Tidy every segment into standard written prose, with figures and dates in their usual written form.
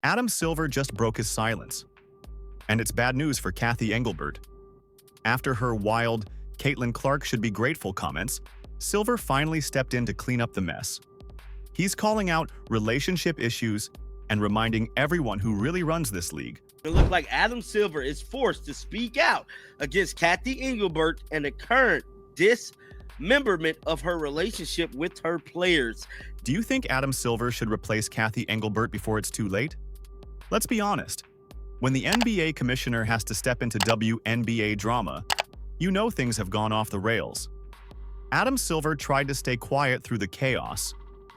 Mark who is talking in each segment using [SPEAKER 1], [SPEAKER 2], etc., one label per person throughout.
[SPEAKER 1] Adam Silver just broke his silence. And it's bad news for Cathy Engelbert. After her wild, "Caitlin Clark should be grateful" comments, Silver finally stepped in to clean up the mess. He's calling out relationship issues and reminding everyone who really runs this league.
[SPEAKER 2] It looks like Adam Silver is forced to speak out against Cathy Engelbert and the current dismemberment of her relationship with her players.
[SPEAKER 1] Do you think Adam Silver should replace Cathy Engelbert before it's too late? Let's be honest. When the NBA commissioner has to step into WNBA drama, you know things have gone off the rails. Adam Silver tried to stay quiet through the chaos,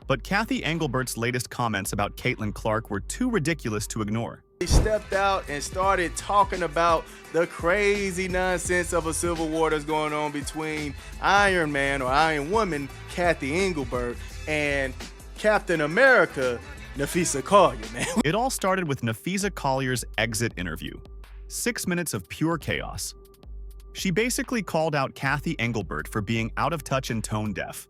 [SPEAKER 1] but Cathy Engelbert's latest comments about Caitlin Clark were too ridiculous to ignore.
[SPEAKER 3] He stepped out and started talking about the crazy nonsense of a civil war that's going on between Iron Man or Iron Woman, Cathy Engelbert, and Captain America, Nafisa Collier, man.
[SPEAKER 1] It all started with Nafisa Collier's exit interview. 6 minutes of pure chaos. She basically called out Cathy Engelbert for being out of touch and tone deaf.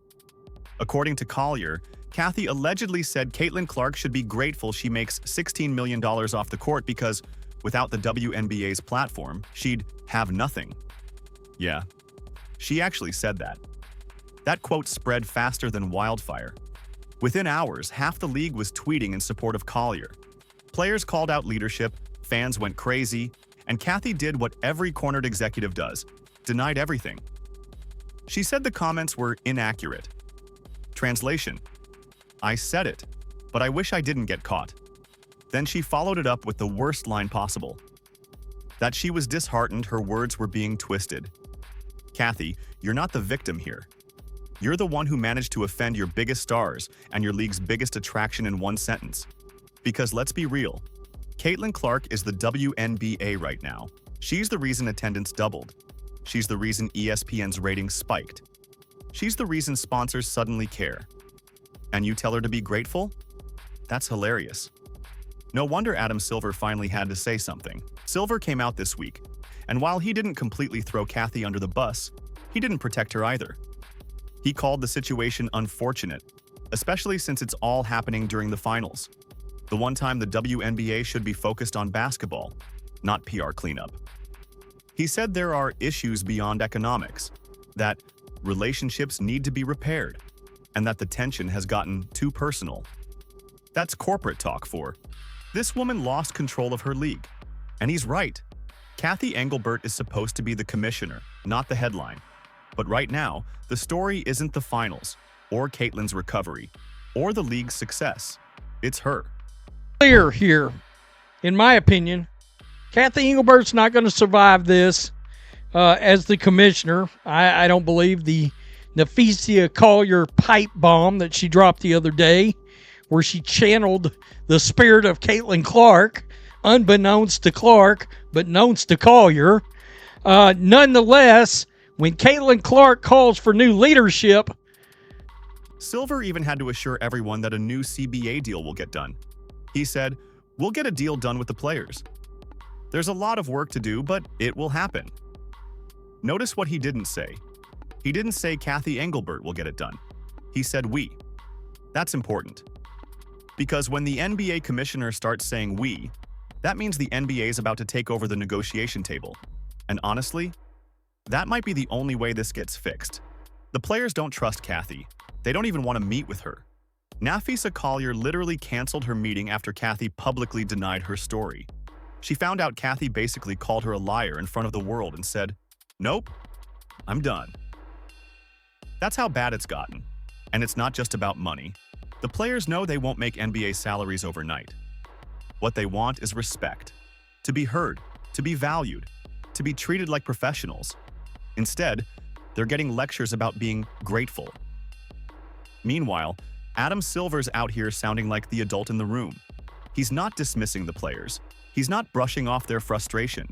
[SPEAKER 1] According to Collier, Cathy allegedly said Caitlin Clark should be grateful she makes $16 million off the court because without the WNBA's platform, she'd have nothing. Yeah, she actually said that. That quote spread faster than wildfire. Within hours, half the league was tweeting in support of Collier. Players called out leadership, fans went crazy, and Cathy did what every cornered executive does, denied everything. She said the comments were inaccurate. Translation: I said it, but I wish I didn't get caught. Then she followed it up with the worst line possible. That she was disheartened her words were being twisted. Cathy, you're not the victim here. You're the one who managed to offend your biggest stars and your league's biggest attraction in one sentence. Because let's be real, Caitlin Clark is the WNBA right now. She's the reason attendance doubled. She's the reason ESPN's ratings spiked. She's the reason sponsors suddenly care. And you tell her to be grateful? That's hilarious. No wonder Adam Silver finally had to say something. Silver came out this week, and while he didn't completely throw Cathy under the bus, he didn't protect her either. He called the situation unfortunate, especially since it's all happening during the finals. The one time the WNBA should be focused on basketball, not PR cleanup. He said there are issues beyond economics, that relationships need to be repaired, and that the tension has gotten too personal. That's corporate talk for. This woman lost control of her league. And he's right. Cathy Engelbert is supposed to be the commissioner, not the headline. But right now, the story isn't the finals, or Caitlin's recovery, or the league's success. It's her.
[SPEAKER 4] Clear here, in my opinion, Cathy Engelbert's not going to survive this as the commissioner. I don't believe the Nafisa Collier pipe bomb that she dropped the other day, where she channeled the spirit of Caitlin Clark, unbeknownst to Clark, but knownst to Collier. Nonetheless, when Caitlin Clark calls for new leadership,
[SPEAKER 1] Silver even had to assure everyone that a new CBA deal will get done. He said, "We'll get a deal done with the players. There's a lot of work to do, but it will happen." Notice what he didn't say. He didn't say Cathy Engelbert will get it done. He said we. That's important. Because when the NBA commissioner starts saying we, that means the NBA is about to take over the negotiation table. And honestly, that might be the only way this gets fixed. The players don't trust Cathy. They don't even want to meet with her. Nafisa Collier literally canceled her meeting after Cathy publicly denied her story. She found out Cathy basically called her a liar in front of the world and said, "Nope, I'm done." That's how bad it's gotten. And it's not just about money. The players know they won't make NBA salaries overnight. What they want is respect. To be heard, to be valued, to be treated like professionals. Instead, they're getting lectures about being grateful. Meanwhile, Adam Silver's out here sounding like the adult in the room. He's not dismissing the players. He's not brushing off their frustration.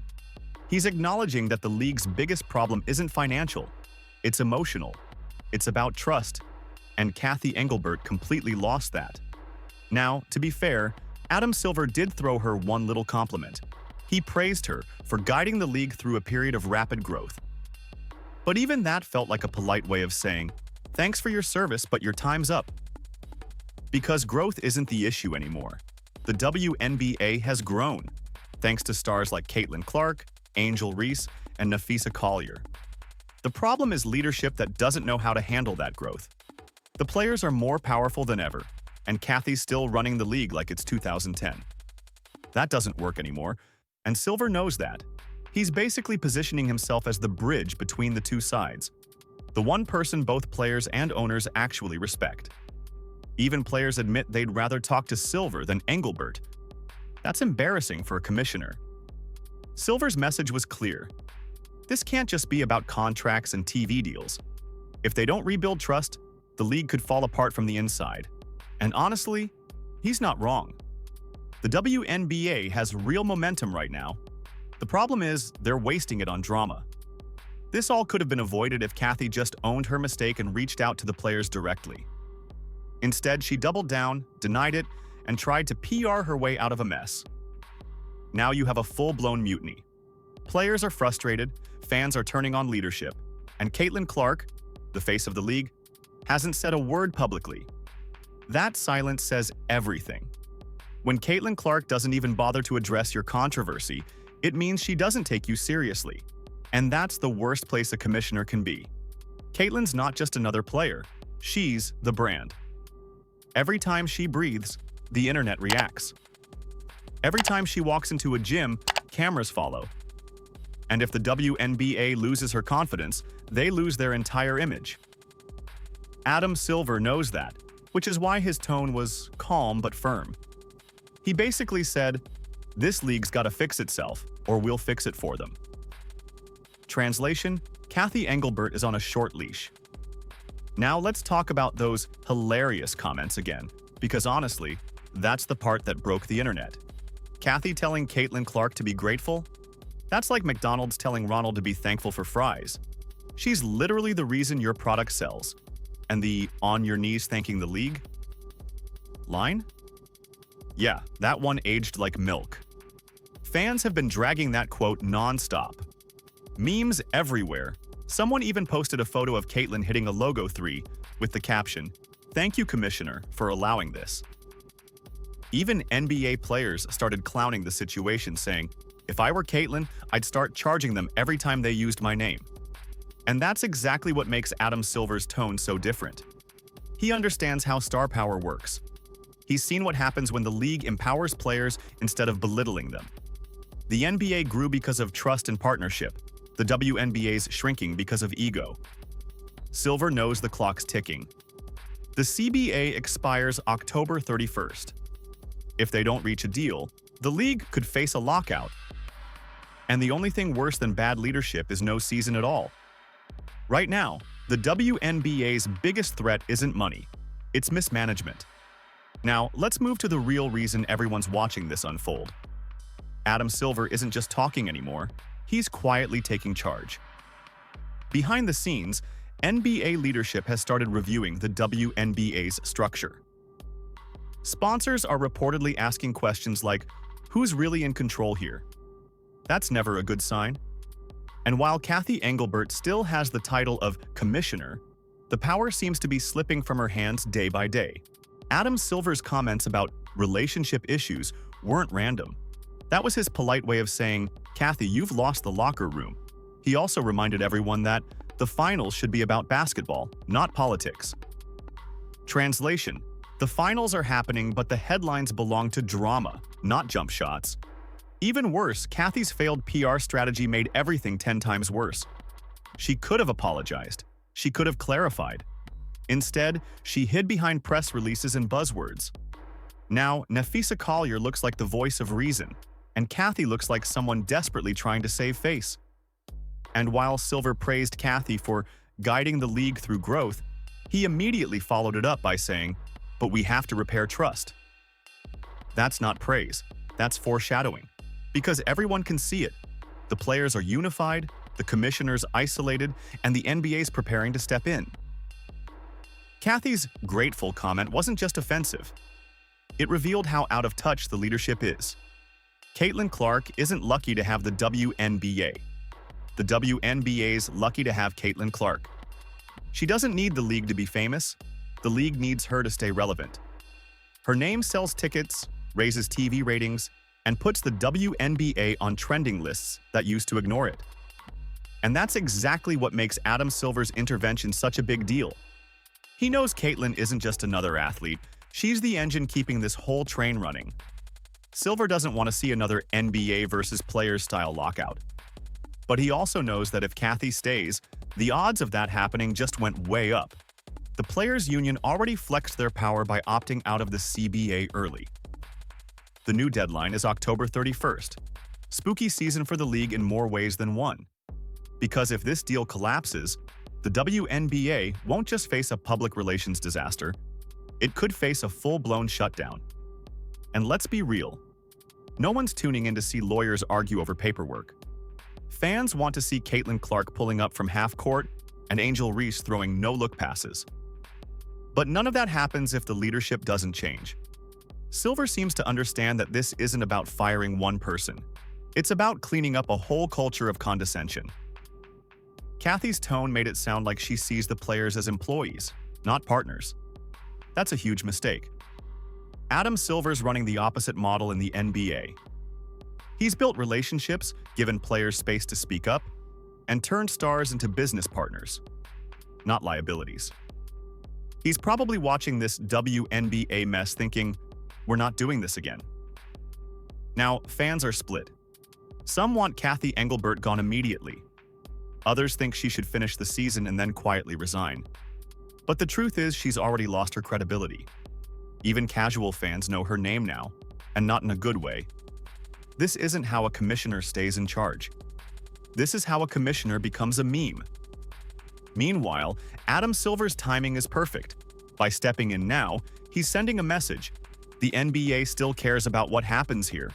[SPEAKER 1] He's acknowledging that the league's biggest problem isn't financial. It's emotional. It's about trust. And Cathy Engelbert completely lost that. Now, to be fair, Adam Silver did throw her one little compliment. He praised her for guiding the league through a period of rapid growth. But even that felt like a polite way of saying, "Thanks for your service, but your time's up." Because growth isn't the issue anymore. the WNBA has grown, thanks to stars like Caitlin Clark, Angel Reese, and Nafisa Collier. The problem is leadership that doesn't know how to handle that growth. The players are more powerful than ever, and Cathy's still running the league like it's 2010. That doesn't work anymore, and Silver knows that. He's basically positioning himself as the bridge between the two sides, the one person both players and owners actually respect. Even players admit they'd rather talk to Silver than Engelbert. That's embarrassing for a commissioner. Silver's message was clear. This can't just be about contracts and TV deals. If they don't rebuild trust, the league could fall apart from the inside. And honestly, he's not wrong. The WNBA has real momentum right now. The problem is, they're wasting it on drama. This all could have been avoided if Cathy just owned her mistake and reached out to the players directly. Instead, she doubled down, denied it, and tried to PR her way out of a mess. Now you have a full-blown mutiny. Players are frustrated, fans are turning on leadership, and Caitlin Clark, the face of the league, hasn't said a word publicly. That silence says everything. When Caitlin Clark doesn't even bother to address your controversy, it means she doesn't take you seriously. And that's the worst place a commissioner can be. Caitlin's not just another player, she's the brand. Every time she breathes, the internet reacts. Every time she walks into a gym, cameras follow. And if the WNBA loses her confidence, they lose their entire image. Adam Silver knows that, which is why his tone was calm but firm. He basically said, "This league's gotta fix itself, or we'll fix it for them." Translation: Cathy Engelbert is on a short leash. Now let's talk about those hilarious comments again, because honestly, that's the part that broke the internet. Cathy telling Caitlin Clark to be grateful? That's like McDonald's telling Ronald to be thankful for fries. She's literally the reason your product sells. And the "on your knees thanking the league" line? Yeah, that one aged like milk. Fans have been dragging that quote non-stop. Memes everywhere. Someone even posted a photo of Caitlin hitting a logo 3 with the caption, "Thank you, Commissioner, for allowing this." Even NBA players started clowning the situation, saying, "If I were Caitlin, I'd start charging them every time they used my name." And that's exactly what makes Adam Silver's tone so different. He understands how star power works. He's seen what happens when the league empowers players instead of belittling them. The NBA grew because of trust and partnership. The WNBA's shrinking because of ego. Silver knows the clock's ticking. The CBA expires October 31st. If they don't reach a deal, the league could face a lockout. And the only thing worse than bad leadership is no season at all. Right now, the WNBA's biggest threat isn't money, it's mismanagement. Now, let's move to the real reason everyone's watching this unfold. Adam Silver isn't just talking anymore, he's quietly taking charge. Behind the scenes, NBA leadership has started reviewing the WNBA's structure. Sponsors are reportedly asking questions like, who's really in control here? That's never a good sign. And while Cathy Engelbert still has the title of commissioner, the power seems to be slipping from her hands day by day. Adam Silver's comments about relationship issues weren't random. That was his polite way of saying, "Cathy, you've lost the locker room." He also reminded everyone that the finals should be about basketball, not politics. Translation: the finals are happening, but the headlines belong to drama, not jump shots. Even worse, Cathy's failed PR strategy made everything 10 times worse. She could have apologized. She could have clarified. Instead, she hid behind press releases and buzzwords. Now, Nafisa Collier looks like the voice of reason, and Cathy looks like someone desperately trying to save face. And while Silver praised Cathy for guiding the league through growth, he immediately followed it up by saying, "But we have to repair trust." That's not praise, that's foreshadowing. Because everyone can see it. The players are unified, the commissioner's isolated, and the NBA's preparing to step in. Cathy's grateful comment wasn't just offensive. It revealed how out of touch the leadership is. Caitlin Clark isn't lucky to have the WNBA. The WNBA's lucky to have Caitlin Clark. She doesn't need the league to be famous. The league needs her to stay relevant. Her name sells tickets, raises TV ratings, and puts the WNBA on trending lists that used to ignore it. And that's exactly what makes Adam Silver's intervention such a big deal. He knows Caitlyn isn't just another athlete, she's the engine keeping this whole train running. Silver doesn't want to see another NBA versus players style lockout. But he also knows that if Cathy stays, the odds of that happening just went way up. The Players Union already flexed their power by opting out of the CBA early. The new deadline is October 31st. Spooky season for the league in more ways than one. Because if this deal collapses, the WNBA won't just face a public relations disaster, it could face a full-blown shutdown. And let's be real, no one's tuning in to see lawyers argue over paperwork. Fans want to see Caitlin Clark pulling up from half-court and Angel Reese throwing no-look passes. But none of that happens if the leadership doesn't change. Silver seems to understand that this isn't about firing one person. It's about cleaning up a whole culture of condescension. Cathy's tone made it sound like she sees the players as employees, not partners. That's a huge mistake. Adam Silver's running the opposite model in the NBA. He's built relationships, given players space to speak up, and turned stars into business partners, not liabilities. He's probably watching this WNBA mess thinking, we're not doing this again. Now, fans are split. Some want Cathy Engelbert gone immediately. Others think she should finish the season and then quietly resign. But the truth is she's already lost her credibility. Even casual fans know her name now, and not in a good way. This isn't how a commissioner stays in charge. This is how a commissioner becomes a meme. Meanwhile, Adam Silver's timing is perfect. By stepping in now, he's sending a message. The NBA still cares about what happens here.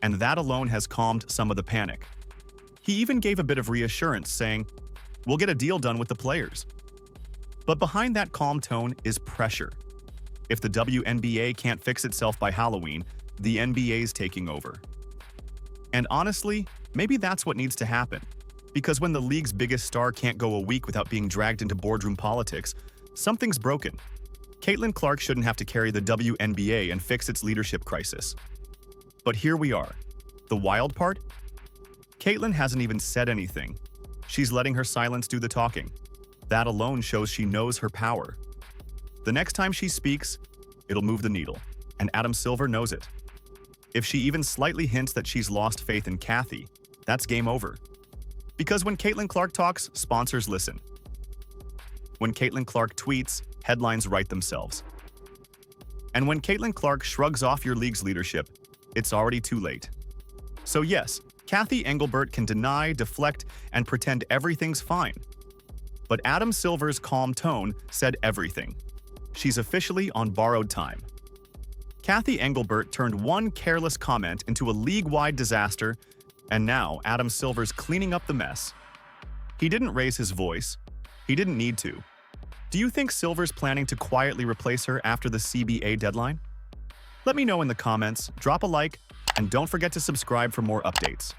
[SPEAKER 1] And that alone has calmed some of the panic. He even gave a bit of reassurance, saying, we'll get a deal done with the players. But behind that calm tone is pressure. If the WNBA can't fix itself by Halloween, the NBA's taking over. And honestly, maybe that's what needs to happen. Because when the league's biggest star can't go a week without being dragged into boardroom politics, something's broken. Caitlin Clark shouldn't have to carry the WNBA and fix its leadership crisis. But here we are. The wild part? Caitlin hasn't even said anything. She's letting her silence do the talking. That alone shows she knows her power. The next time she speaks, it'll move the needle, and Adam Silver knows it. If she even slightly hints that she's lost faith in Cathy, that's game over. Because when Caitlin Clark talks, sponsors listen. When Caitlin Clark tweets, headlines write themselves. And when Caitlin Clark shrugs off your league's leadership, it's already too late. So yes, Cathy Engelbert can deny, deflect, and pretend everything's fine. But Adam Silver's calm tone said everything. She's officially on borrowed time. Cathy Engelbert turned one careless comment into a league-wide disaster, and now Adam Silver's cleaning up the mess. He didn't raise his voice. He didn't need to. Do you think Silver's planning to quietly replace her after the CBA deadline? Let me know in the comments, drop a like, and don't forget to subscribe for more updates.